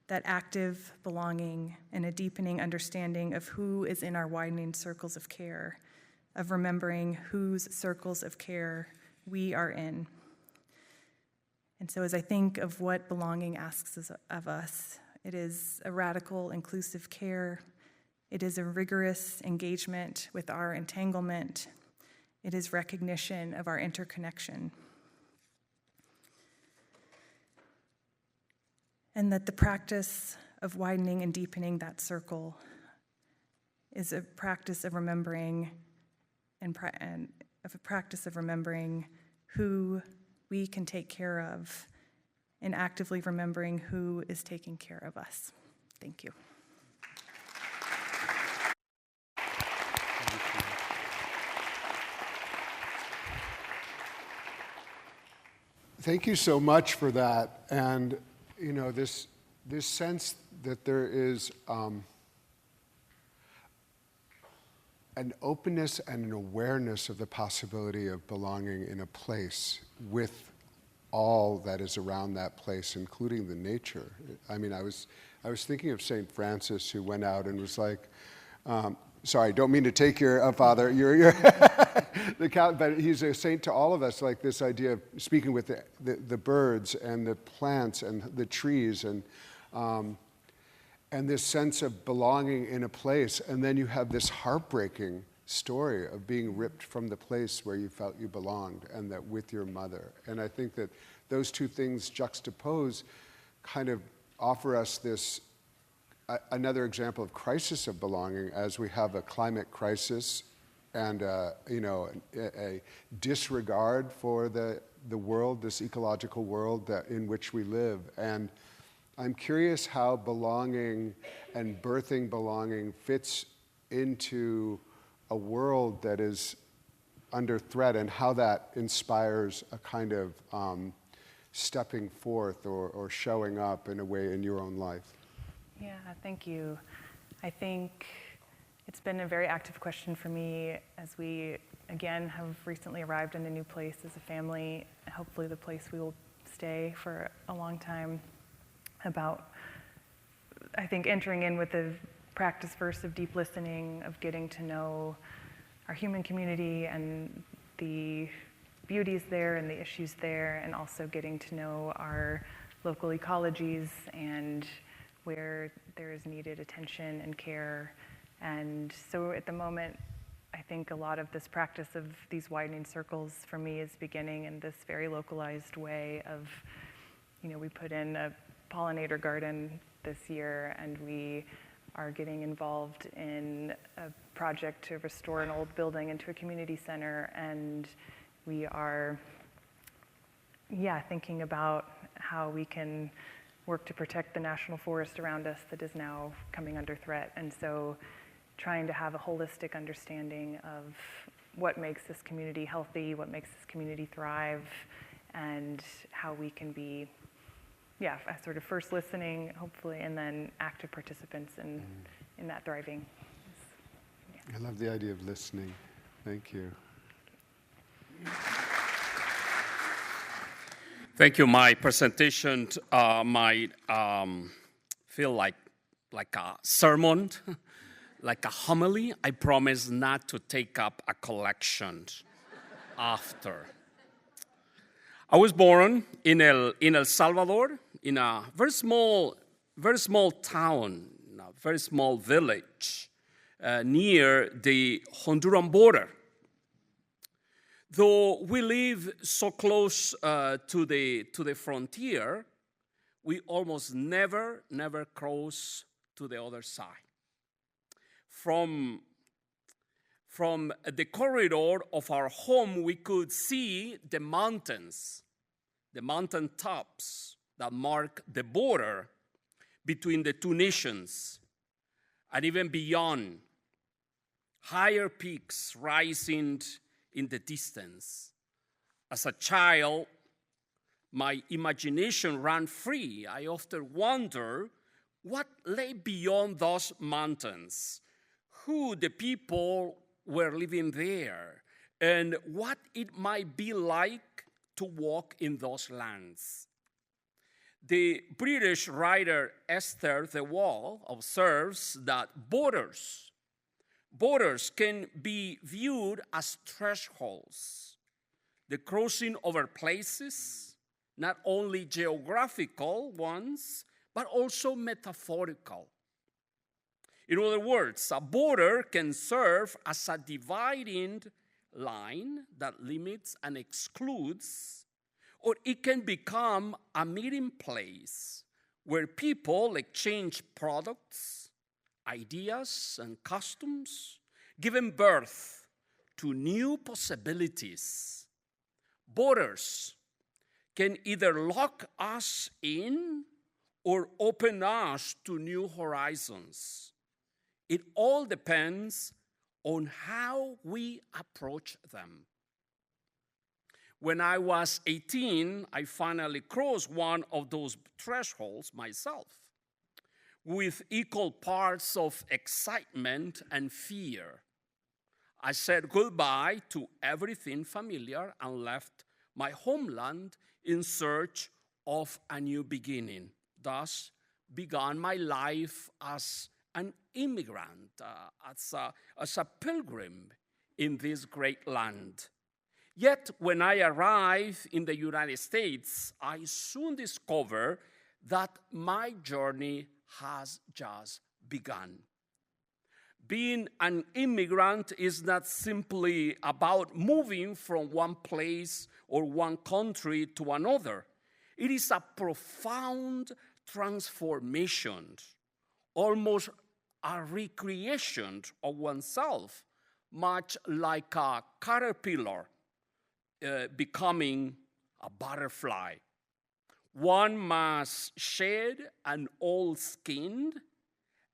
That active belonging and a deepening understanding of who is in our widening circles of care, of remembering whose circles of care we are in. And so as I think of what belonging asks of us, it is a radical, inclusive care. It is a rigorous engagement with our entanglement. It is recognition of our interconnection. And that the practice of widening and deepening that circle is a practice of remembering and of a practice of remembering who we can take care of, and actively remembering who is taking care of us. Thank you. Thank you so much for that. And, you know, this sense that there is an openness and an awareness of the possibility of belonging in a place with all that is around that place, including the nature. I mean, I was thinking of St. Francis, who went out and was like, sorry, don't mean to take your father, you're the count, but he's a saint to all of us, like this idea of speaking with the birds and the plants and the trees and this sense of belonging in a place. And then you have this heartbreaking story of being ripped from the place where you felt you belonged, and that with your mother. And I think that those two things juxtaposed kind of offer us this another example of crisis of belonging, as we have a climate crisis and a disregard for the world, this ecological world in which we live. And I'm curious how belonging and birthing belonging fits into a world that is under threat, and how that inspires a kind of stepping forth or showing up in a way in your own life. Yeah, thank you. I think It's been a very active question for me as we, again, have recently arrived in a new place as a family, hopefully the place we will stay for a long time, about, I think, entering in with the practice first of deep listening, of getting to know our human community and the beauties there and the issues there, and also getting to know our local ecologies and where there is needed attention and care. And so at the moment, I think a lot of this practice of these widening circles for me is beginning in this very localized way of, we put in a pollinator garden this year, and we are getting involved in a project to restore an old building into a community center, and we are, thinking about how we can work to protect the national forest around us that is now coming under threat. And so trying to have a holistic understanding of what makes this community healthy, what makes this community thrive, and how we can be, sort of first listening, hopefully, and then active participants in that thriving. I love the idea of listening. Thank you. Thank you. My presentation might feel like a sermon, like a homily. I promise not to take up a collection after. I was born in El Salvador, in a very small town, a very small village near the Honduran border. Though we live so close to the frontier, we almost never cross to the other side. From the corridor of our home, we could see the mountains, the mountain tops that mark the border between the two nations, and even beyond, higher peaks rising in the distance. As a child, my imagination ran free. I often wonder what lay beyond those mountains, who the people were living there, and what it might be like to walk in those lands. The British writer Esther de Waal observes that borders can be viewed as thresholds, the crossing over places, not only geographical ones, but also metaphorical. In other words, a border can serve as a dividing line that limits and excludes, or it can become a meeting place where people exchange products, ideas, and customs, giving birth to new possibilities. Borders can either lock us in or open us to new horizons. It all depends on how we approach them. When I was 18, I finally crossed one of those thresholds myself, with equal parts of excitement and fear. I said goodbye to everything familiar and left my homeland in search of a new beginning. Thus began my life as an immigrant, as a pilgrim in this great land. Yet when I arrived in the United States, I soon discovered that my journey has just begun. Being an immigrant is not simply about moving from one place or one country to another. It is a profound transformation, almost a recreation of oneself, much like a caterpillar becoming a butterfly. One must shed an old skin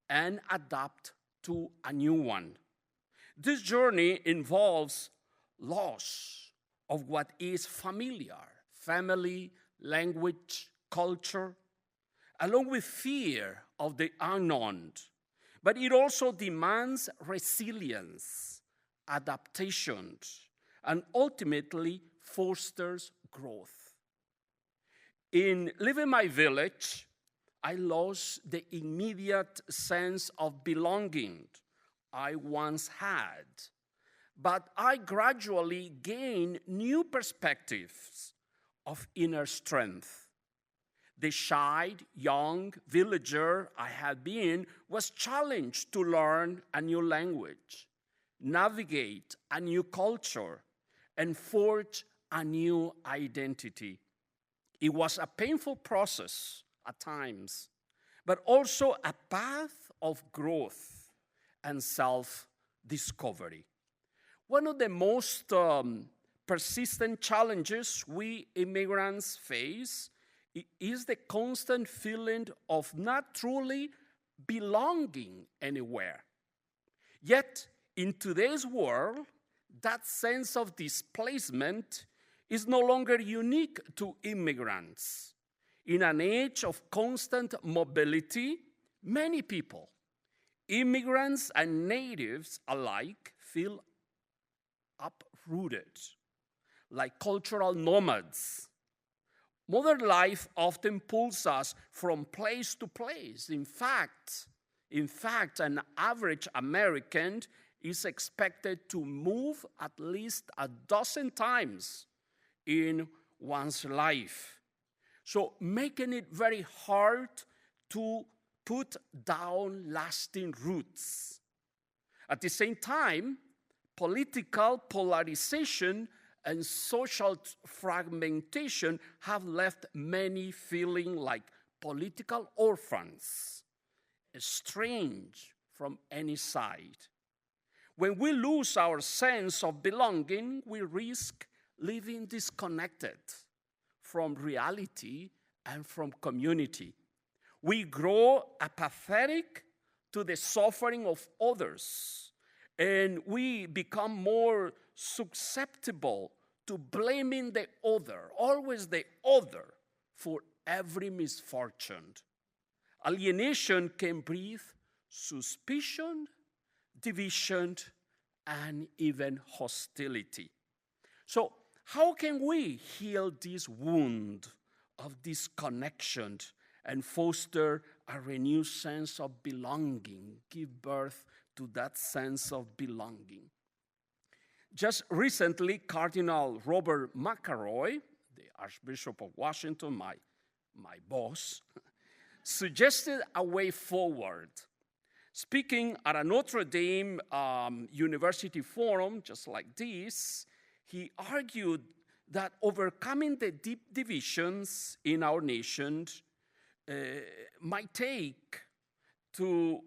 and adapt to a new one. This journey involves loss of what is familiar, family, language, culture, along with fear of the unknown. but it also demands resilience, adaptation, and ultimately fosters growth. In leaving my village, I lost the immediate sense of belonging I once had, but I gradually gained new perspectives of inner strength. The shy, young villager I had been was challenged to learn a new language, navigate a new culture, and forge a new identity. It was a painful process at times, but also a path of growth and self-discovery. One of the most persistent challenges we immigrants face is the constant feeling of not truly belonging anywhere. Yet, in today's world, that sense of displacement is no longer unique to immigrants. In an age of constant mobility, many people, immigrants and natives alike, feel uprooted, like cultural nomads. Modern life often pulls us from place to place. In fact, an average American is expected to move at least a dozen times in one's life. So making it very hard to put down lasting roots. At the same time, political polarization and social fragmentation have left many feeling like political orphans, estranged from any side. When we lose our sense of belonging, we risk living disconnected from reality and from community. We grow apathetic to the suffering of others, and we become more susceptible to blaming the other, always the other, for every misfortune. Alienation can breed suspicion, division, and even hostility. So, how can we heal this wound of disconnection and foster a renewed sense of belonging, give birth to that sense of belonging? Just recently, Cardinal Robert McElroy, the Archbishop of Washington, my boss, suggested a way forward. Speaking at a Notre Dame University forum, just like this, he argued that overcoming the deep divisions in our nation might take to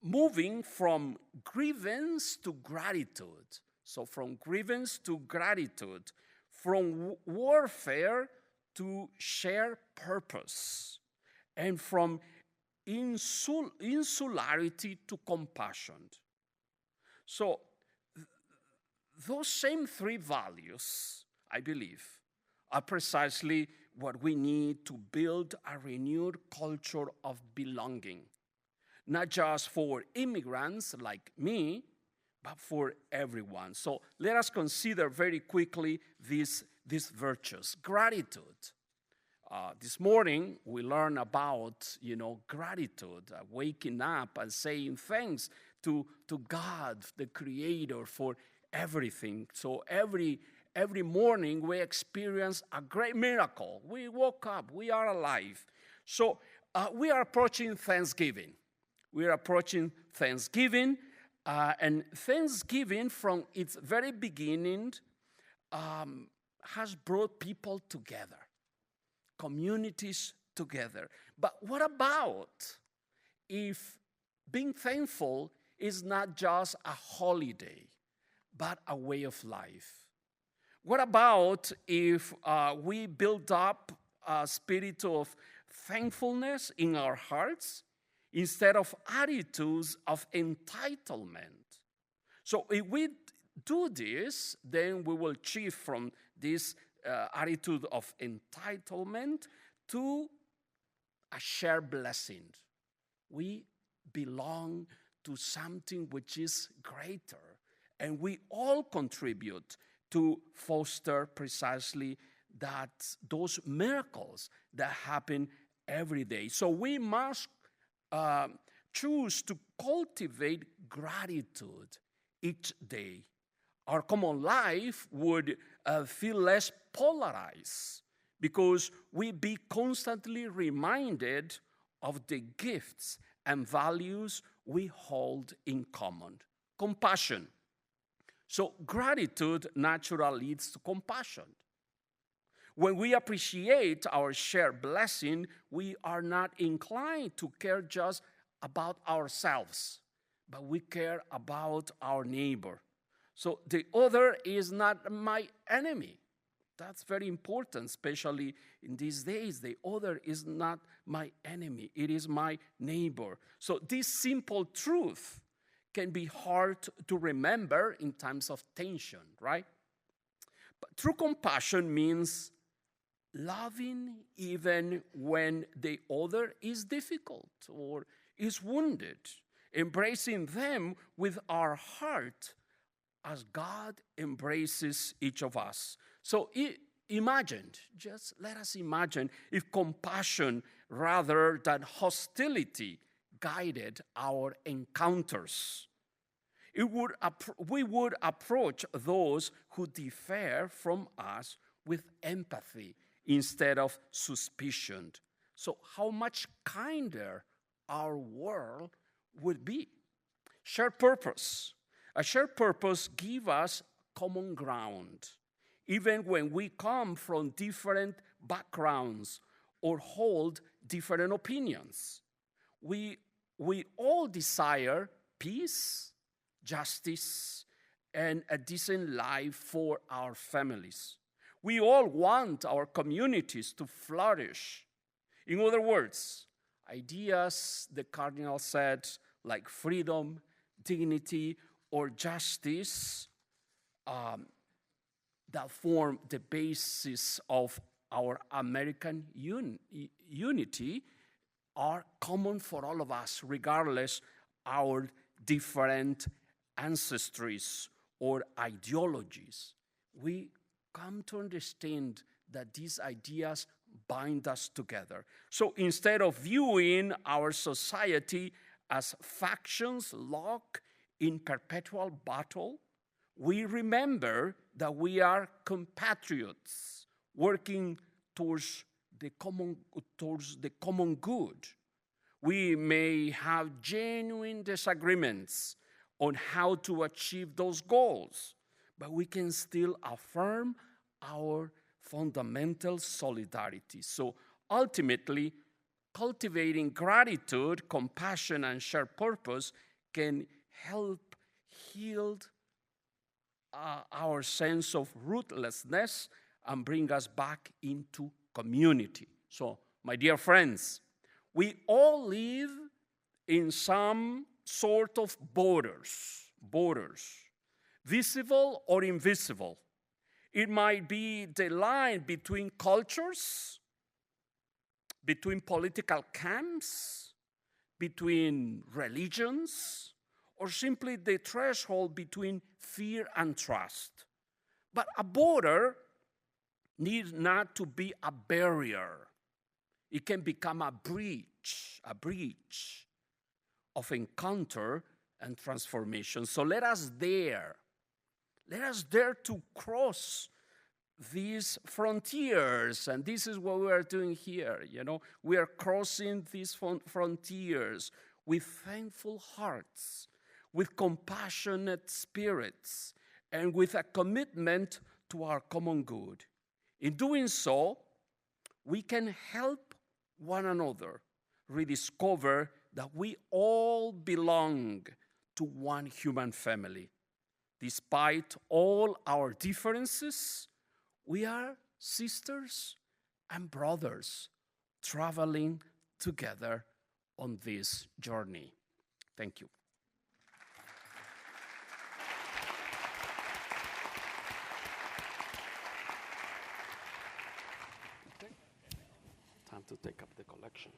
moving from grievance to gratitude. So from grievance to gratitude, from warfare to shared purpose, and from insularity to compassion. So those same three values, I believe, are precisely what we need to build a renewed culture of belonging, not just for immigrants like me, but for everyone. So let us consider very quickly these virtues. Gratitude. This morning, we learned about, gratitude, waking up and saying thanks to God, the Creator, for everything. So every morning, we experience a great miracle. We woke up. We are alive. So we are approaching Thanksgiving. And Thanksgiving, from its very beginning, has brought people together, communities together. But what about if being thankful is not just a holiday, but a way of life? What about if we build up a spirit of thankfulness in our hearts instead of attitudes of entitlement? So if we do this, then we will achieve from this attitude of entitlement to a shared blessing. We belong to something which is greater. And we all contribute to foster precisely those miracles that happen every day. So we must choose to cultivate gratitude each day. Our common life would feel less polarized because we be constantly reminded of the gifts and values we hold in common. Compassion. So gratitude naturally leads to compassion. When we appreciate our shared blessing, we are not inclined to care just about ourselves, but we care about our neighbor. So the other is not my enemy. That's very important, especially in these days. The other is not my enemy. It is my neighbor. So this simple truth can be hard to remember in times of tension, right? But true compassion means loving even when the other is difficult or is wounded, embracing them with our heart as God embraces each of us. So just let us imagine if compassion rather than hostility guided our encounters. We would approach those who differ from us with empathy instead of suspicion. So how much kinder our world would be. Shared purpose. A shared purpose gives us common ground, even when we come from different backgrounds or hold different opinions. We all desire peace, justice, and a decent life for our families. We all want our communities to flourish. In other words, ideas, the Cardinal said, like freedom, dignity, or justice, that form the basis of our American unity, are common for all of us, regardless our different ancestries or ideologies. We come to understand that these ideas bind us together. So instead of viewing our society as factions locked in perpetual battle, we remember that we are compatriots working towards the common good. We may have genuine disagreements on how to achieve those goals, but we can still affirm our fundamental solidarity. So ultimately, cultivating gratitude, compassion, and shared purpose can help heal our sense of rootlessness and bring us back into community. So, my dear friends, we all live in some sort of borders, visible or invisible. It might be the line between cultures, between political camps, between religions, or simply the threshold between fear and trust. But a border needs not to be a barrier. It can become a breach of encounter and transformation. So let us dare to cross these frontiers, and this is what we are doing here. We are crossing these frontiers with thankful hearts, with compassionate spirits, and with a commitment to our common good. In doing so, we can help one another rediscover that we all belong to one human family. Despite all our differences, we are sisters and brothers traveling together on this journey. Thank you. Time to take up the collection.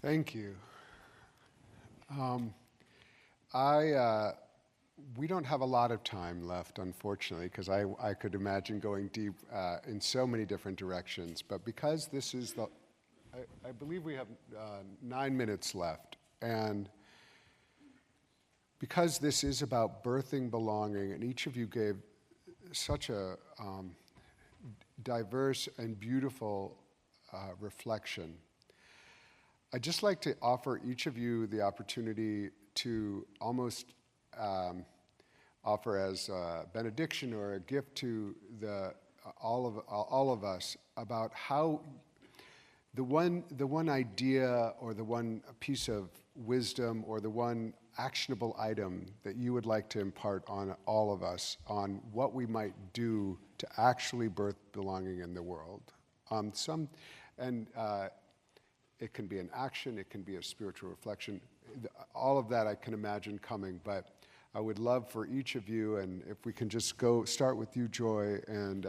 Thank you. We don't have a lot of time left, unfortunately, because I could imagine going deep in so many different directions. But because this is I believe we have 9 minutes left. And because this is about birthing belonging, and each of you gave such a diverse and beautiful reflection, I'd just like to offer each of you the opportunity to almost offer as a benediction or a gift to all of us about how the one idea or the one piece of wisdom or the one actionable item that you would like to impart on all of us on what we might do to actually birth belonging in the world. It can be an action, it can be a spiritual reflection. All of that I can imagine coming, but I would love for each of you, and if we can just start with you, Joy, and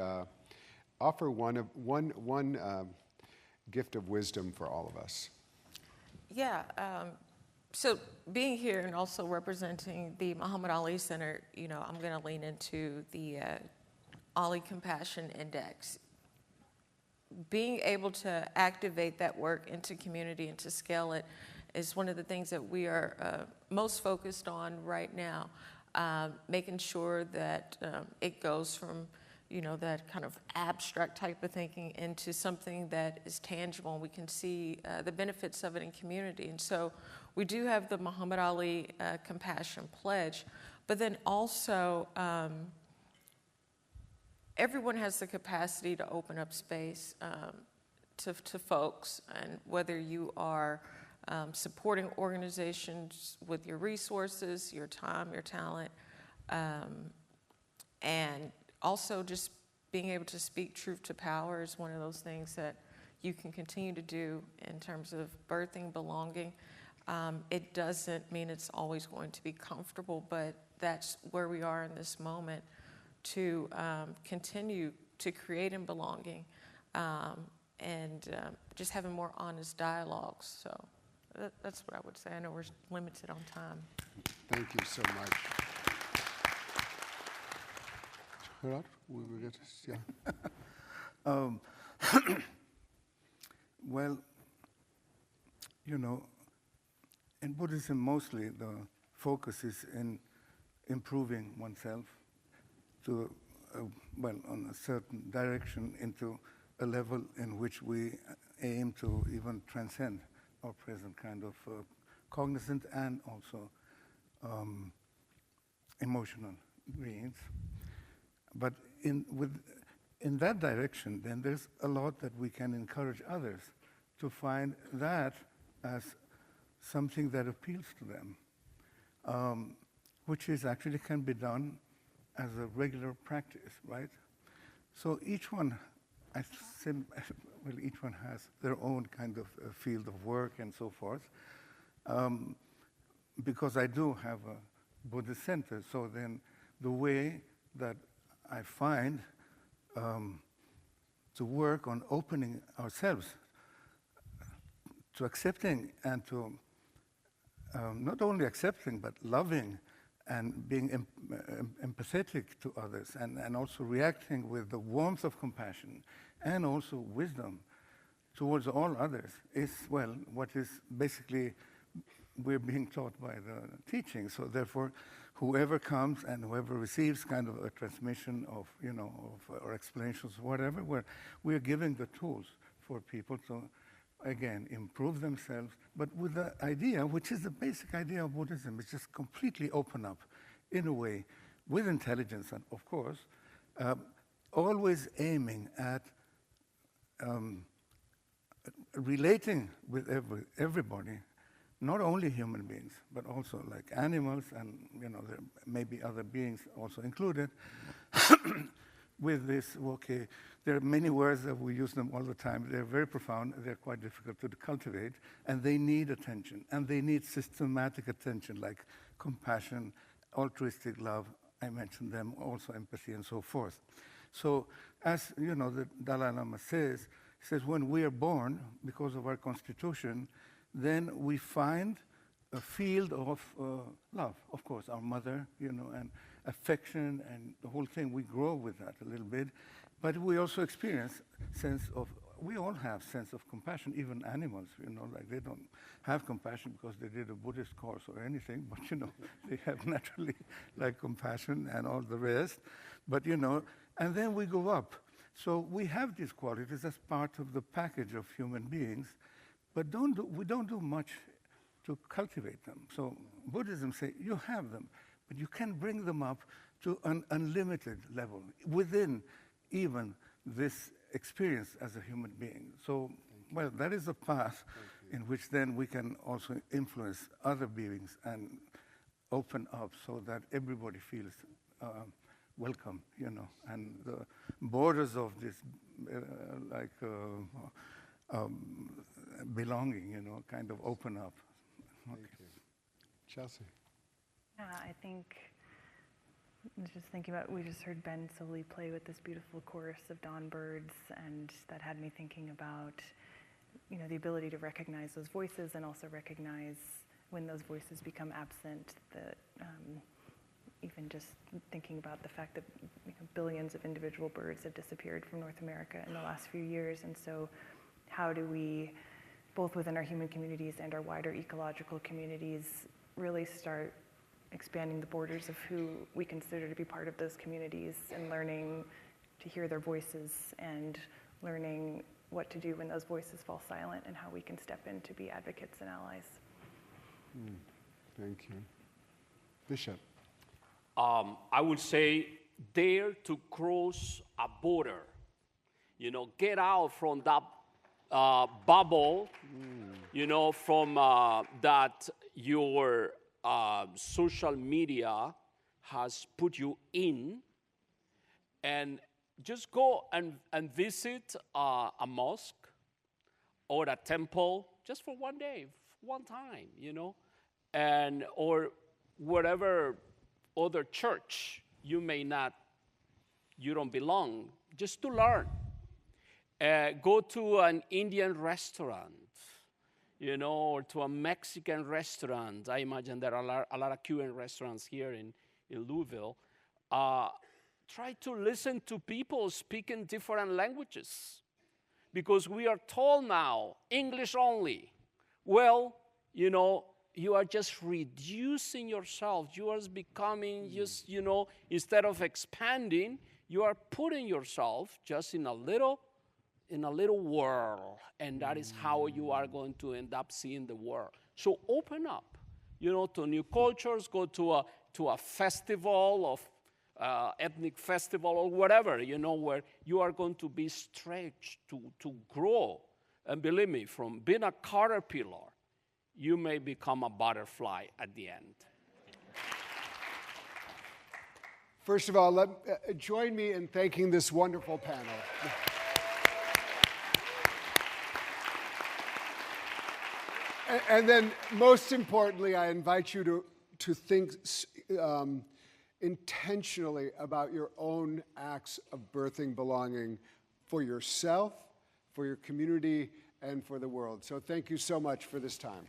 offer one gift of wisdom for all of us. Yeah, so being here and also representing the Muhammad Ali Center, I'm going to lean into the Ali Compassion Index. Being able to activate that work into community and to scale it is one of the things that we are most focused on right now, making sure that it goes from that kind of abstract type of thinking into something that is tangible and we can see the benefits of it in community. And so we do have the Muhammad Ali Compassion Pledge, but then also everyone has the capacity to open up space to folks, and whether you are supporting organizations with your resources, your time, your talent, and also just being able to speak truth to power is one of those things that you can continue to do in terms of birthing belonging. It doesn't mean it's always going to be comfortable, but that's where we are in this moment to continue to create in belonging and just having more honest dialogues. So That's what I would say. I know we're limited on time. Thank you so much. Gerard, we will get, yeah. Well, you know, in Buddhism mostly the focus is in improving oneself to, well, on a certain direction into a level in which we aim to even transcend our present kind of cognizant and also emotional beings. But in that direction, then there's a lot that we can encourage others to find that as something that appeals to them, which is actually can be done as a regular practice, right? So each one, each one has their own kind of field of work and so forth. Because I do have a Buddhist center, so then the way that I find to work on opening ourselves to accepting and to not only accepting but loving and being empathetic to others and also reacting with the warmth of compassion and also wisdom towards all others is, well, what is basically we're being taught by the teaching. So therefore, whoever comes and whoever receives kind of a transmission of, you know, or explanations, whatever, we're giving the tools for people to, again, improve themselves, but with the idea, which is the basic idea of Buddhism, is just completely open up in a way with intelligence, and of course, always aiming at relating with everybody, not only human beings, but also like animals, and you know there may be other beings also included. With this, okay, there are many words that we use them all the time. They're very profound. They're quite difficult to cultivate, and they need attention, and they need systematic attention, like compassion, altruistic love. I mentioned them, also empathy, and so forth. So, as you know, the Dalai Lama says, he says when we are born, because of our constitution, then we find a field of love, of course, our mother, you know, and affection and the whole thing. We grow with that a little bit, but we also experience sense of, we all have sense of compassion, even animals, you know, like they don't have compassion because they did a Buddhist course or anything, but you know, they have naturally like compassion and all the rest, but you know, and then we go up. So we have these qualities as part of the package of human beings, but we don't do much to cultivate them. So Buddhism says you have them, but you can bring them up to an unlimited level within even this experience as a human being. So, well, that is a path in which then we can also influence other beings and open up so that everybody feels welcome, you know, and the borders of this belonging, you know, kind of open up. Thank you. Chelsea. Yeah, I think, just thinking about, we just heard Ben Sollee play with this beautiful chorus of dawn birds, and that had me thinking about, you know, the ability to recognize those voices and also recognize when those voices become absent, that even just thinking about the fact that, you know, billions of individual birds have disappeared from North America in the last few years, and so how do we, both within our human communities and our wider ecological communities, really start expanding the borders of who we consider to be part of those communities and learning to hear their voices and learning what to do when those voices fall silent and how we can step in to be advocates and allies. Thank you. Bishop. I would say dare to cross a border. You know, get out from that bubble, you know, from that your social media has put you in, and just go and visit a mosque or a temple just for one day, one time, you know, and or whatever other church you don't belong, just to learn. Go to an Indian restaurant, you know, or to a Mexican restaurant. I imagine there are a lot of Cuban restaurants here in Louisville. Try to listen to people speaking different languages, because we are told now, English only. Well, you know, you are just reducing yourself. You are becoming just, you know, instead of expanding, you are putting yourself just in a little world, and that is how you are going to end up seeing the world. So open up, you know, to new cultures. Go to a festival of ethnic festival or whatever, you know, where you are going to be stretched to grow. And believe me, from being a caterpillar, you may become a butterfly at the end. First of all, join me in thanking this wonderful panel. And then, most importantly, I invite you to think intentionally about your own acts of birthing belonging for yourself, for your community, and for the world. So thank you so much for this time.